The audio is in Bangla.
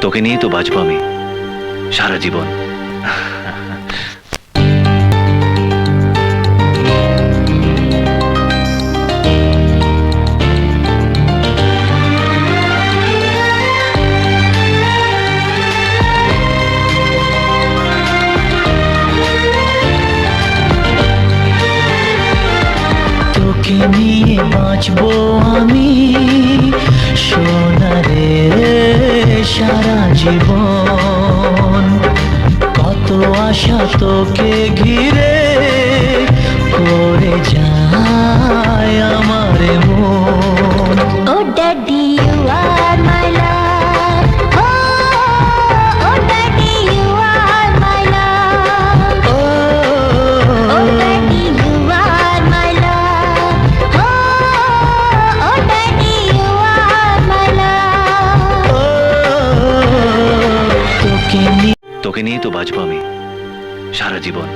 তোকে নিয়েই তো বাঁচবো আমি সারা জীবন। তোকে নিয়ে বাঁচবো আমি সোনারে সারা জীবন। কত আশা তোকে ঘিরে করে যায় আমার মন। Oh daddy you are my love, oh daddy you are my love, oh daddy you are my love, oh daddy you are my love. তোকে নিয়েই তো বাঁচবো আমি সারা জীবন।